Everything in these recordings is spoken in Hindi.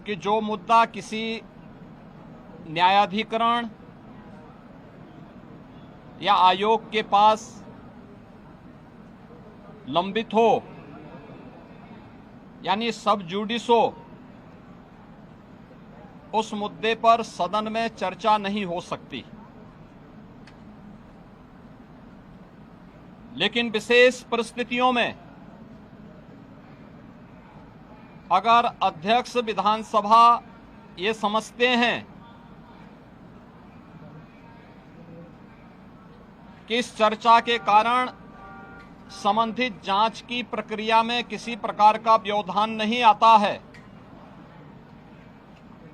कि जो मुद्दा किसी न्यायाधिकरण या आयोग के पास लंबित हो, यानी सब जुडिस हो, उस मुद्दे पर सदन में चर्चा नहीं हो सकती। लेकिन विशेष परिस्थितियों में अगर अध्यक्ष विधानसभा ये समझते हैं कि इस चर्चा के कारण संबंधित जांच की प्रक्रिया में किसी प्रकार का व्यवधान नहीं आता है,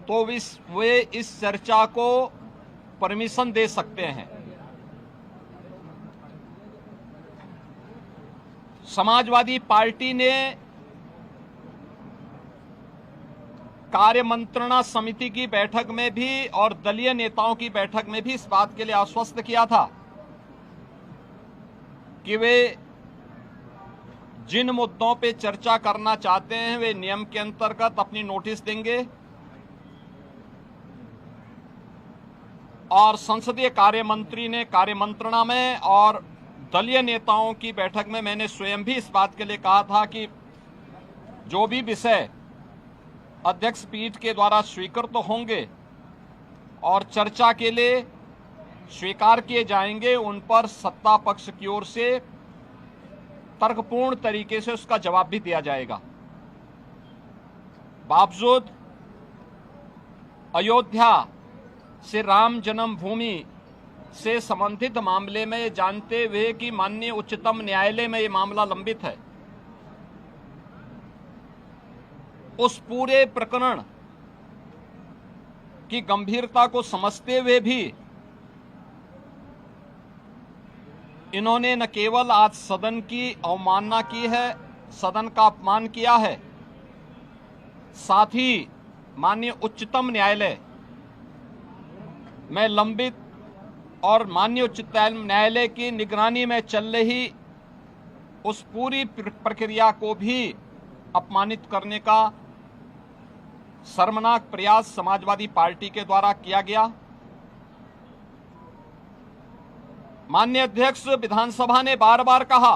तो वे इस चर्चा को परमिशन दे सकते हैं। समाजवादी पार्टी ने कार्य मंत्रणा समिति की बैठक में भी और दलीय नेताओं की बैठक में भी इस बात के लिए आश्वस्त किया था कि वे जिन मुद्दों पे चर्चा करना चाहते हैं वे नियम के अंतर्गत अपनी नोटिस देंगे और संसदीय कार्य मंत्री ने कार्य मंत्रणा में और दलीय नेताओं की बैठक में मैंने स्वयं भी इस बात के लिए कहा था कि जो भी विषय अध्यक्ष पीठ के द्वारा स्वीकृत तो होंगे और चर्चा के लिए स्वीकार किए जाएंगे, उन पर सत्ता पक्ष की ओर से तर्कपूर्ण तरीके से उसका जवाब भी दिया जाएगा। बावजूद अयोध्या से राम जन्मभूमि से संबंधित मामले में जानते हुए कि माननीय उच्चतम न्यायालय में ये मामला लंबित है, उस पूरे प्रकरण की गंभीरता को समझते हुए भी इन्होंने न केवल आज सदन की अवमानना की है, सदन का अपमान किया है, साथ ही माननीय उच्चतम न्यायालय में लंबित और माननीय उच्चतम न्यायालय की निगरानी में चल रही उस पूरी प्रक्रिया को भी अपमानित करने का शर्मनाक प्रयास समाजवादी पार्टी के द्वारा किया गया। माननीय अध्यक्ष विधानसभा ने बार बार कहा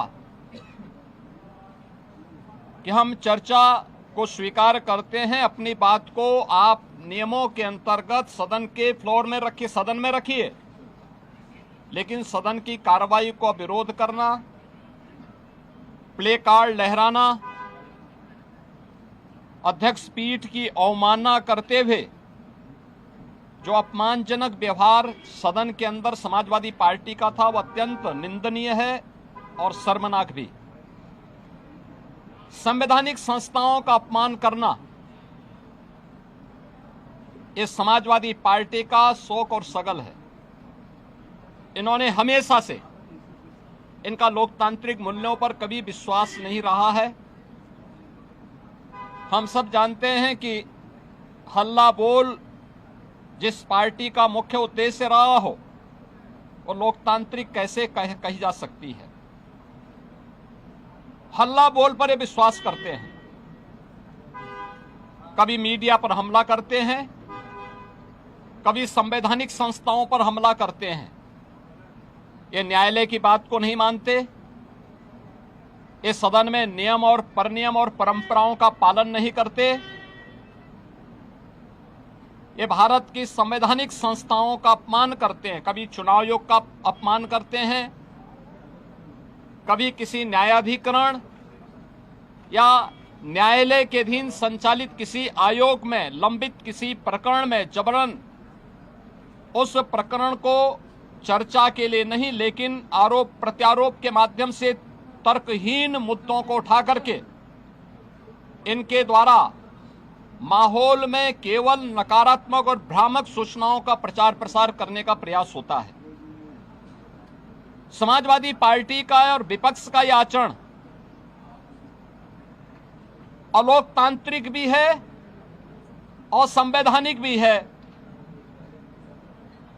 कि हम चर्चा को स्वीकार करते हैं, अपनी बात को आप नियमों के अंतर्गत सदन के फ्लोर में रखिए, सदन में रखिए, लेकिन सदन की कार्रवाई को विरोध करना, प्ले कार्ड लहराना, अध्यक्ष पीठ की अवमानना करते हुए जो अपमानजनक व्यवहार सदन के अंदर समाजवादी पार्टी का था, वह अत्यंत निंदनीय है और शर्मनाक भी। संवैधानिक संस्थाओं का अपमान करना ये समाजवादी पार्टी का शौक और सगल है। इन्होंने हमेशा से इनका लोकतांत्रिक मूल्यों पर कभी विश्वास नहीं रहा है। हम सब जानते हैं कि हल्ला बोल जिस पार्टी का मुख्य उद्देश्य रहा हो वो लोकतांत्रिक कैसे कही जा सकती है। हल्ला बोल पर ये विश्वास करते हैं, कभी मीडिया पर हमला करते हैं, कभी संवैधानिक संस्थाओं पर हमला करते हैं। ये न्यायालय की बात को नहीं मानते, इस सदन में नियम और परनियम और परंपराओं का पालन नहीं करते, ये भारत की संवैधानिक संस्थाओं का अपमान करते हैं, कभी चुनाव आयोग का अपमान करते हैं, कभी किसी न्यायाधिकरण या न्यायालय के अधीन संचालित किसी आयोग में लंबित किसी प्रकरण में जबरन उस प्रकरण को चर्चा के लिए नहीं, लेकिन आरोप प्रत्यारोप के माध्यम से तर्कहीन मुद्दों को उठा करके इनके द्वारा माहौल में केवल नकारात्मक और भ्रामक सूचनाओं का प्रचार प्रसार करने का प्रयास होता है। समाजवादी पार्टी का और विपक्ष का यह आचरण अलोकतांत्रिक भी है और संवैधानिक भी है।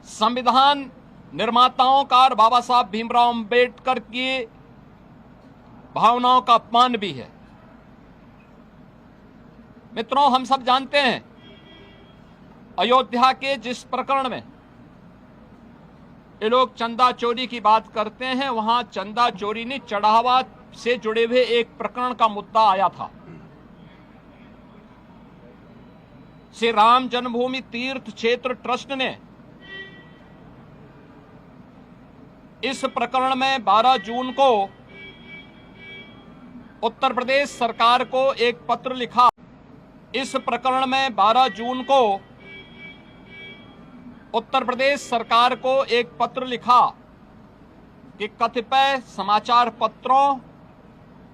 संविधान निर्माताओं का और बाबा साहब भीमराव अंबेडकर की भावनाओं का अपमान भी है। मित्रों, हम सब जानते हैं अयोध्या के जिस प्रकरण में ये लोग चंदा चोरी की बात करते हैं, वहां चंदा चोरी नहीं, चढ़ावा से जुड़े हुए एक प्रकरण का मुद्दा आया था। श्री राम जन्मभूमि तीर्थ क्षेत्र ट्रस्ट ने इस प्रकरण में 12 जून को उत्तर प्रदेश सरकार को एक पत्र लिखा। इस प्रकरण में 12 जून को उत्तर प्रदेश सरकार को एक पत्र लिखा कि कतिपय समाचार पत्रों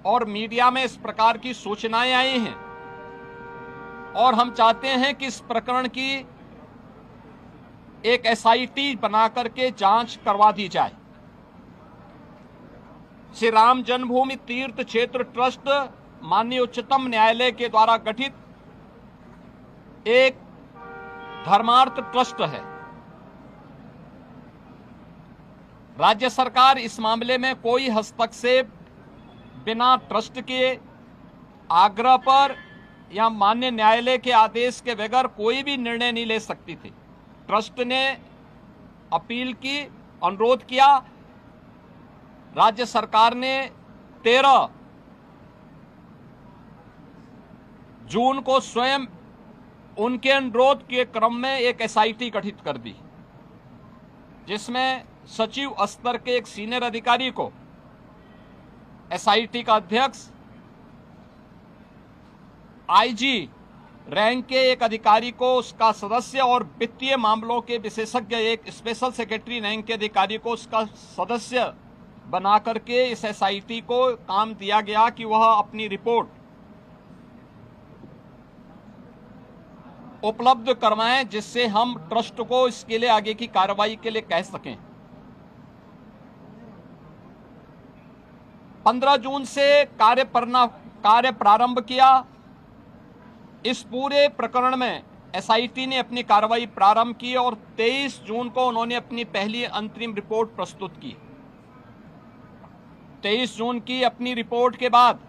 और मीडिया में इस प्रकार की सूचनाएं आई हैं और हम चाहते हैं कि इस प्रकरण की एक एसआईटी बनाकर के जांच करवा दी जाए। श्री राम जन्मभूमि तीर्थ क्षेत्र ट्रस्ट माननीय उच्चतम न्यायालय के द्वारा गठित एक धर्मार्थ ट्रस्ट है। राज्य सरकार इस मामले में कोई हस्तक्षेप बिना ट्रस्ट के आग्रह पर या माननीय न्यायालय के आदेश के बगैर कोई भी निर्णय नहीं ले सकती थी। ट्रस्ट ने अपील की, अनुरोध किया। राज्य सरकार ने 13 जून को स्वयं उनके अनुरोध के क्रम में एक एसआईटी गठित कर दी, जिसमें सचिव स्तर के एक सीनियर अधिकारी को एसआईटी का अध्यक्ष, आईजी रैंक के एक अधिकारी को उसका सदस्य और वित्तीय मामलों के विशेषज्ञ एक स्पेशल सेक्रेटरी रैंक के अधिकारी को उसका सदस्य बना करके इस एसआईटी को काम दिया गया कि वह अपनी रिपोर्ट उपलब्ध करवाएं, जिससे हम ट्रस्ट को इसके लिए आगे की कार्रवाई के लिए कह सकें। 15 जून से कार्य प्रारंभ किया। इस पूरे प्रकरण में एसआईटी ने अपनी कार्रवाई प्रारंभ की और 23 जून को उन्होंने अपनी पहली अंतरिम रिपोर्ट प्रस्तुत की। 23 जून की अपनी रिपोर्ट के बाद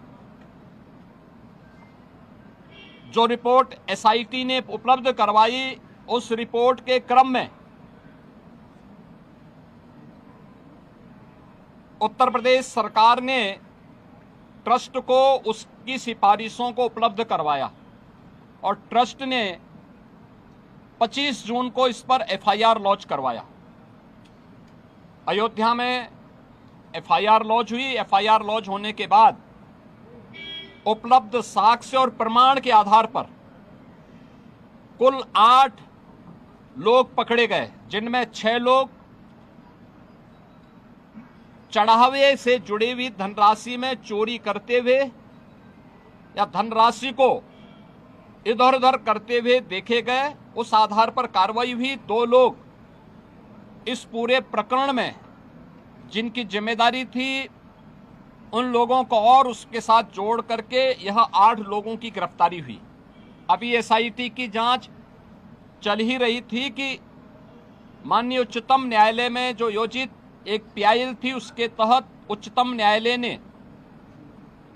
जो रिपोर्ट एसआईटी ने उपलब्ध करवाई, उस रिपोर्ट के क्रम में उत्तर प्रदेश सरकार ने ट्रस्ट को उसकी सिफारिशों को उपलब्ध करवाया और ट्रस्ट ने 25 जून को इस पर एफआईआर लॉन्च करवाया। अयोध्या में एफआईआर लॉन्च हुई। एफआईआर लॉन्च होने के बाद उपलब्ध साक्ष्य और प्रमाण के आधार पर कुल 8 लोग पकड़े गए, जिनमें 6 लोग चढ़ावे से जुड़ी हुई धनराशि में चोरी करते हुए या धनराशि को इधर उधर करते हुए देखे गए। उस आधार पर कार्रवाई हुई। 2 लोग इस पूरे प्रकरण में जिनकी जिम्मेदारी थी, उन लोगों को और उसके साथ जोड़ करके यह 8 लोगों की गिरफ्तारी हुई। अभी एसआईटी की जांच चल ही रही थी कि माननीय उच्चतम न्यायालय में जो योजित एक पीआईएल थी, उसके तहत उच्चतम न्यायालय ने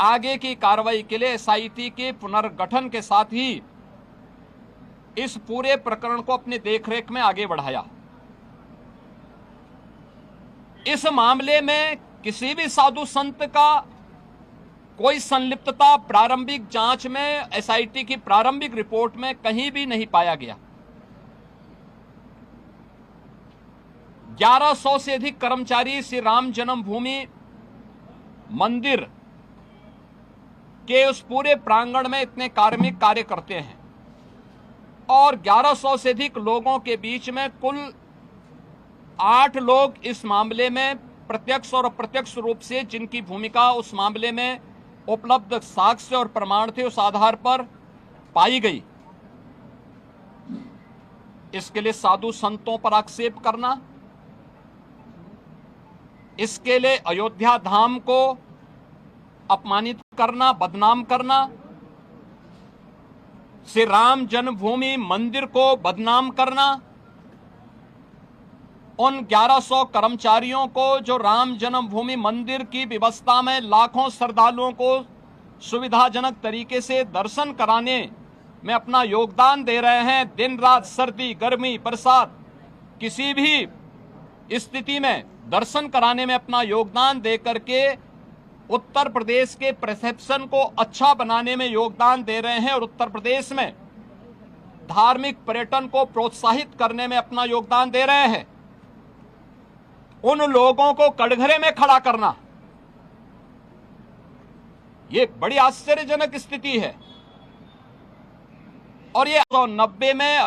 आगे की कार्रवाई के लिए एसआईटी के पुनर्गठन के साथ ही इस पूरे प्रकरण को अपने देखरेख में आगे बढ़ाया। इस मामले में किसी भी साधु संत का कोई संलिप्तता प्रारंभिक जांच में एसआईटी की प्रारंभिक रिपोर्ट में कहीं भी नहीं पाया गया। 1100 से अधिक कर्मचारी श्री राम जन्मभूमि मंदिर के उस पूरे प्रांगण में इतने कार्मिक कार्य करते हैं और 1100 से अधिक लोगों के बीच में कुल 8 लोग इस मामले में प्रत्यक्ष और अप्रत्यक्ष रूप से जिनकी भूमिका उस मामले में उपलब्ध साक्ष्य और प्रमाण थे, उस आधार पर पाई गई। इसके लिए साधु संतों पर आक्षेप करना, इसके लिए अयोध्या धाम को अपमानित करना, बदनाम करना, श्री राम जन्मभूमि मंदिर को बदनाम करना, उन 1100 कर्मचारियों को जो राम जन्मभूमि मंदिर की व्यवस्था में लाखों श्रद्धालुओं को सुविधाजनक तरीके से दर्शन कराने में अपना योगदान दे रहे हैं। दिन रात, सर्दी, गर्मी, बरसात, किसी भी स्थिति में दर्शन कराने में अपना योगदान दे करके उत्तर प्रदेश के परसेप्शन को अच्छा बनाने में योगदान दे रहे हैं और उत्तर प्रदेश में धार्मिक पर्यटन को प्रोत्साहित करने में अपना योगदान दे रहे हैं। उन लोगों को कटघरे में खड़ा करना, ये बड़ी आश्चर्यजनक स्थिति है। और ये 1990 में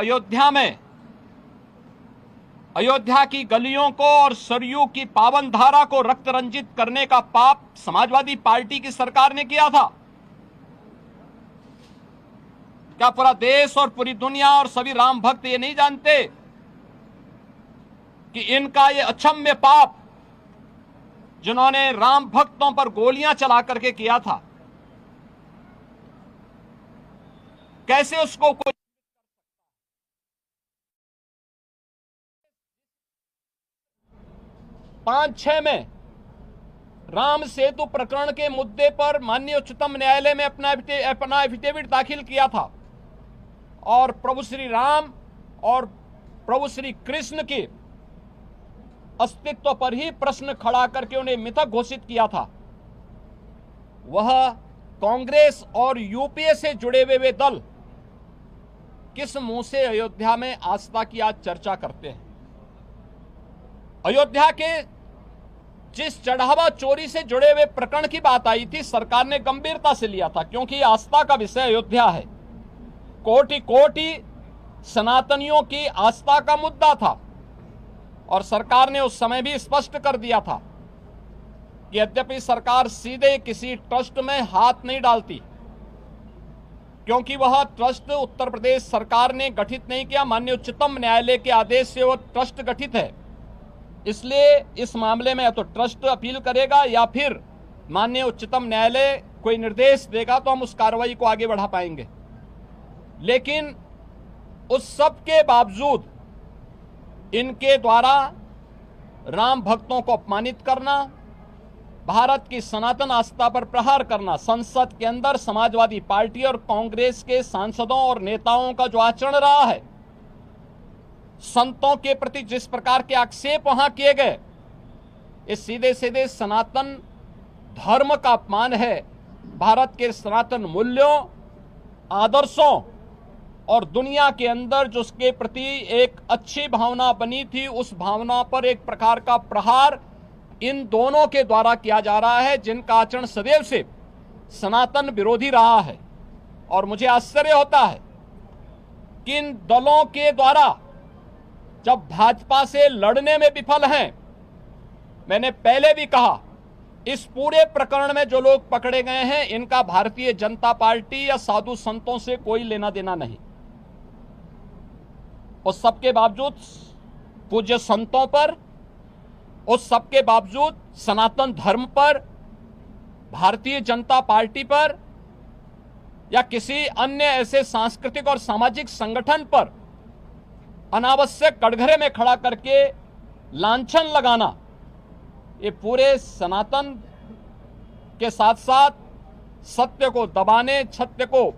अयोध्या की गलियों को और सरयू की पावन धारा को रक्त रंजित करने का पाप समाजवादी पार्टी की सरकार ने किया था। क्या पूरा देश और पूरी दुनिया और सभी राम भक्त ये नहीं जानते कि इनका ये अक्षम्य पाप जिन्होंने राम भक्तों पर गोलियां चला करके किया था, कैसे उसको कोई 5-6 में राम सेतु प्रकरण के मुद्दे पर माननीय उच्चतम न्यायालय में अपना एफिडेविट दाखिल किया था और प्रभु श्री राम और प्रभु श्री कृष्ण के अस्तित्व पर ही प्रश्न खड़ा करके उन्हें मृतक घोषित किया था। वह कांग्रेस और यूपीए से जुड़े हुए दल किस मुंह से अयोध्या में आस्था की आज चर्चा करते हैं? अयोध्या के जिस चढ़ावा चोरी से जुड़े हुए प्रकरण की बात आई थी, सरकार ने गंभीरता से लिया था, क्योंकि आस्था का विषय अयोध्या है। कोटि कोटि सनातनियों की आस्था का मुद्दा था और सरकार ने उस समय भी स्पष्ट कर दिया था कि यद्यपि सरकार सीधे किसी ट्रस्ट में हाथ नहीं डालती, क्योंकि वह ट्रस्ट उत्तर प्रदेश सरकार ने गठित नहीं किया, माननीय उच्चतम न्यायालय के आदेश से वह ट्रस्ट गठित है। इसलिए इस मामले में या तो ट्रस्ट अपील करेगा या फिर माननीय उच्चतम न्यायालय कोई निर्देश देगा तो हम उस कार्रवाई को आगे बढ़ा पाएंगे। लेकिन उस सब के बावजूद इनके द्वारा राम भक्तों को अपमानित करना, भारत की सनातन आस्था पर प्रहार करना, संसद के अंदर समाजवादी पार्टी और कांग्रेस के सांसदों और नेताओं का जो आचरण रहा है, संतों के प्रति जिस प्रकार के आक्षेप वहां किए गए, ये सीधे सीधे सनातन धर्म का अपमान है। भारत के सनातन मूल्यों, आदर्शों और दुनिया के अंदर जो उसके प्रति एक अच्छी भावना बनी थी, उस भावना पर एक प्रकार का प्रहार इन दोनों के द्वारा किया जा रहा है, जिनका आचरण सदैव से सनातन विरोधी रहा है। और मुझे आश्चर्य होता है कि इन दलों के द्वारा जब भाजपा से लड़ने में विफल हैं, मैंने पहले भी कहा, इस पूरे प्रकरण में जो लोग पकड़े गए हैं, इनका भारतीय जनता पार्टी या साधु संतों से कोई लेना देना नहीं। उस सबके बावजूद पूज्य संतों पर, उस सबके बावजूद सनातन धर्म पर, भारतीय जनता पार्टी पर या किसी अन्य ऐसे सांस्कृतिक और सामाजिक संगठन पर अनावश्यक कटघरे में खड़ा करके लांछन लगाना, ये पूरे सनातन के साथ साथ सत्य को दबाने, सत्य को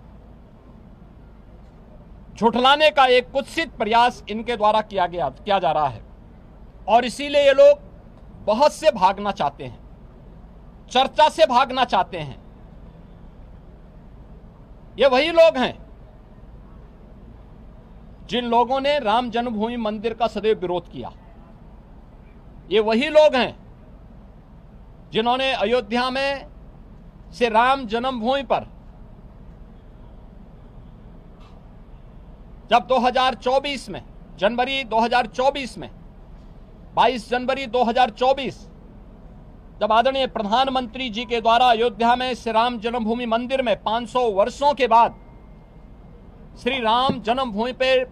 झुठलाने का एक कुत्सित प्रयास इनके द्वारा किया जा रहा है। और इसीलिए ये लोग बहुत से भागना चाहते हैं, चर्चा से भागना चाहते हैं। ये वही लोग हैं जिन लोगों ने राम जन्मभूमि मंदिर का सदैव विरोध किया। ये वही लोग हैं जिन्होंने अयोध्या में से राम जन्मभूमि पर जब 2024 में, जनवरी 2024 में, 22 जनवरी 2024, जब आदरणीय प्रधानमंत्री जी के द्वारा अयोध्या में श्री राम जन्मभूमि मंदिर में 500 वर्षों के बाद श्री राम जन्मभूमि पे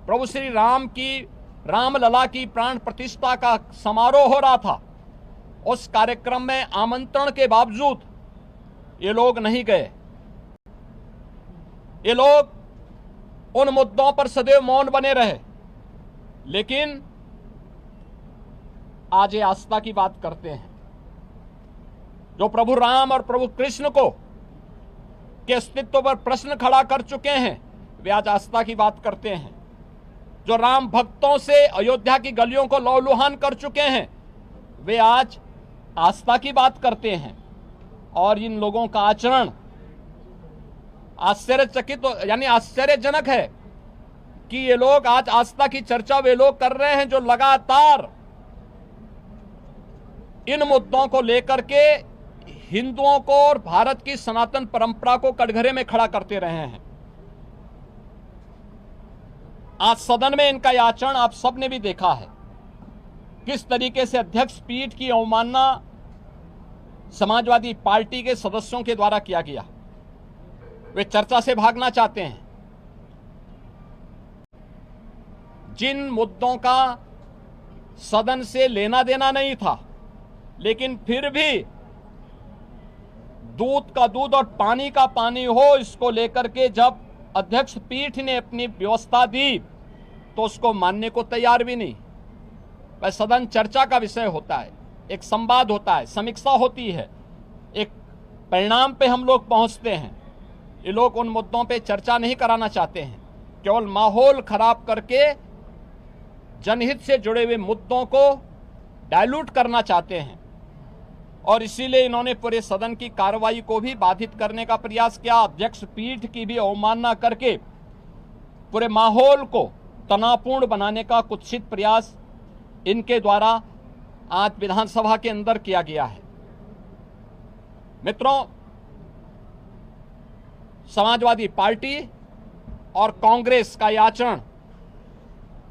प्रभु श्री राम की, रामलला की प्राण प्रतिष्ठा का समारोह हो रहा था, उस कार्यक्रम में आमंत्रण के बावजूद ये लोग नहीं गए। ये लोग उन मुद्दों पर सदैव मौन बने रहे। लेकिन आज ये आस्था की बात करते हैं, जो प्रभु राम और प्रभु कृष्ण को के अस्तित्व पर प्रश्न खड़ा कर चुके हैं, वे आज आस्था की बात करते हैं। जो राम भक्तों से अयोध्या की गलियों को लहूलुहान कर चुके हैं, वे आज आस्था की बात करते हैं। और इन लोगों का आचरण आश्चर्यचकित यानी आश्चर्यजनक है कि ये लोग आज आस्था की चर्चा वे लोग कर रहे हैं जो लगातार इन मुद्दों को लेकर के हिंदुओं को और भारत की सनातन परंपरा को कटघरे में खड़ा करते रहे हैं। आज सदन में इनका यह आचरण आप सबने भी देखा है, किस तरीके से अध्यक्ष पीठ की अवमानना समाजवादी पार्टी के सदस्यों के द्वारा किया गया। वे चर्चा से भागना चाहते हैं। जिन मुद्दों का सदन से लेना देना नहीं था, लेकिन फिर भी दूध का दूध और पानी का पानी हो, इसको लेकर के जब अध्यक्ष पीठ ने अपनी व्यवस्था दी तो उसको मानने को तैयार भी नहीं। वह सदन चर्चा का विषय होता है, एक संवाद होता है, समीक्षा होती है, एक परिणाम पे हम लोग पहुंचते हैं। ये लोग उन मुद्दों पे चर्चा नहीं कराना चाहते हैं, केवल माहौल खराब करके जनहित से जुड़े हुए मुद्दों को डाइल्यूट करना चाहते हैं। और इसीलिए इन्होंने पूरे सदन की कार्रवाई को भी बाधित करने का प्रयास किया, अध्यक्ष पीठ की भी अवमानना करके पूरे माहौल को तनावपूर्ण बनाने का कुत्सित प्रयास इनके द्वारा आज विधानसभा के अंदर किया गया है। मित्रों, समाजवादी पार्टी और कांग्रेस का यह आचरण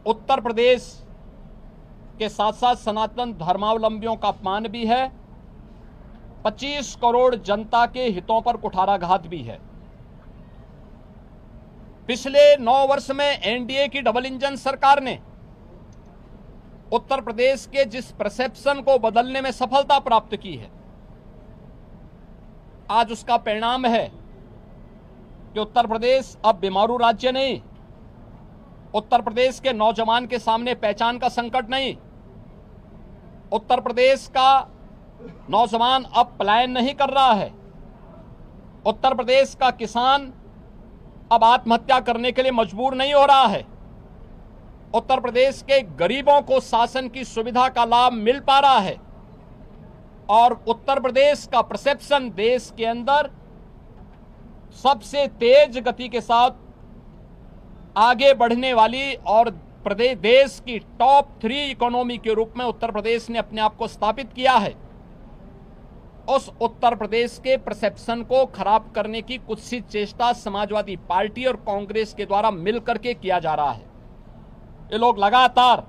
उत्तर प्रदेश के साथ साथ सनातन धर्मावलंबियों का अपमान भी है, 25 करोड़ जनता के हितों पर कुठाराघात भी है। पिछले 9 वर्ष में एनडीए की डबल इंजन सरकार ने उत्तर प्रदेश के जिस परसेप्शन को बदलने में सफलता प्राप्त की है, आज उसका परिणाम है कि उत्तर प्रदेश अब बीमारू राज्य नहीं, उत्तर प्रदेश के नौजवान के सामने पहचान का संकट नहीं, उत्तर प्रदेश का नौजवान अब पलायन नहीं कर रहा है, उत्तर प्रदेश का किसान अब आत्महत्या करने के लिए मजबूर नहीं हो रहा है, उत्तर प्रदेश के गरीबों को शासन की सुविधा का लाभ मिल पा रहा है और उत्तर प्रदेश का परसेप्शन देश के अंदर सबसे तेज गति के साथ आगे बढ़ने वाली और प्रदेश देश की टॉप 3 इकोनॉमी के रूप में उत्तर प्रदेश ने अपने आप को स्थापित किया है। उस उत्तर प्रदेश के परसेप्शन को खराब करने की कुत्सित चेष्टा समाजवादी पार्टी और कांग्रेस के द्वारा मिलकर के किया जा रहा है। ये लोग लगातार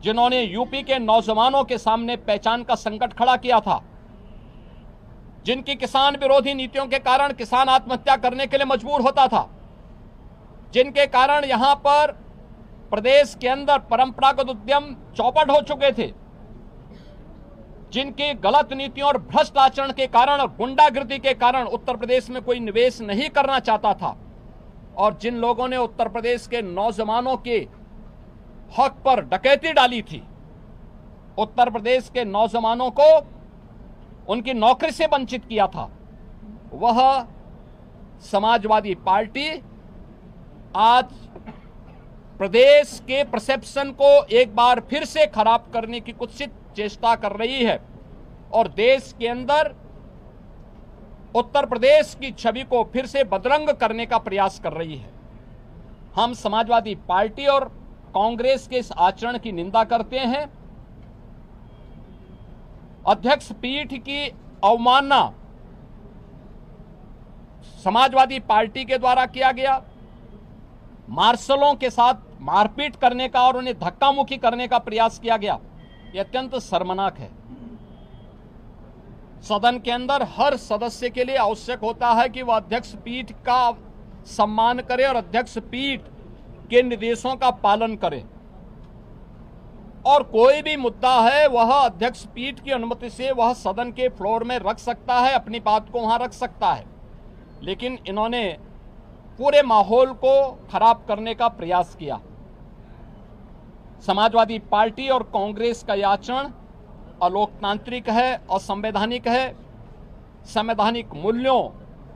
जिन्होंने यूपी के नौजवानों के सामने पहचान का संकट खड़ा किया था, जिनकी किसान विरोधी नीतियों के कारण किसान आत्महत्या करने के लिए मजबूर होता था, जिनके कारण यहां पर प्रदेश के अंदर परंपरागत उद्यम चौपट हो चुके थे, जिनकी गलत नीतियों और भ्रष्ट आचरण के कारण और गुंडागिर्दी के कारण उत्तर प्रदेश में कोई निवेश नहीं करना चाहता था, और जिन लोगों ने उत्तर प्रदेश के नौजवानों के हक पर डकैती डाली थी, उत्तर प्रदेश के नौजवानों को उनकी नौकरी से वंचित किया था, वह समाजवादी पार्टी आज प्रदेश के परसेप्शन को एक बार फिर से खराब करने की कुत्सित चेष्टा कर रही है और देश के अंदर उत्तर प्रदेश की छवि को फिर से बदरंग करने का प्रयास कर रही है। हम समाजवादी पार्टी और कांग्रेस के इस आचरण की निंदा करते हैं। अध्यक्ष पीठ की अवमानना समाजवादी पार्टी के द्वारा किया गया, मार्शलों के साथ मारपीट करने का और उन्हें धक्का मुक्की करने का प्रयास किया गया, यह अत्यंत शर्मनाक है। सदन के अंदर हर सदस्य के लिए आवश्यक होता है कि वह अध्यक्ष पीठ का सम्मान करे और अध्यक्ष पीठ के निर्देशों का पालन करे, और कोई भी मुद्दा है वह अध्यक्ष पीठ की अनुमति से वह सदन के फ्लोर में रख सकता है, अपनी बात को वहां रख सकता है। लेकिन इन्होंने पूरे माहौल को खराब करने का प्रयास किया। समाजवादी पार्टी और कांग्रेस का यह आचरण अलोकतांत्रिक है, असंवैधानिक है, संवैधानिक मूल्यों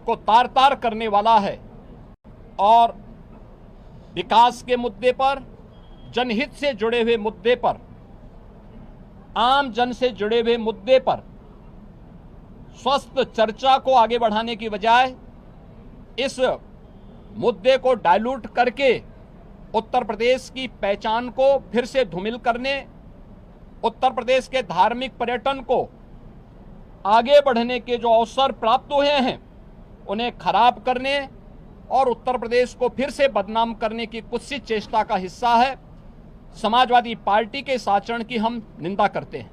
को तार तार करने वाला है और विकास के मुद्दे पर, जनहित से जुड़े हुए मुद्दे पर, आम जन से जुड़े हुए मुद्दे पर स्वस्थ चर्चा को आगे बढ़ाने की बजाय इस मुद्दे को डाइल्यूट करके उत्तर प्रदेश की पहचान को फिर से धूमिल करने, उत्तर प्रदेश के धार्मिक पर्यटन को आगे बढ़ने के जो अवसर प्राप्त हुए हैं उन्हें खराब करने और उत्तर प्रदेश को फिर से बदनाम करने की कुत्सित चेष्टा का हिस्सा है। समाजवादी पार्टी के इस आचरण की हम निंदा करते हैं।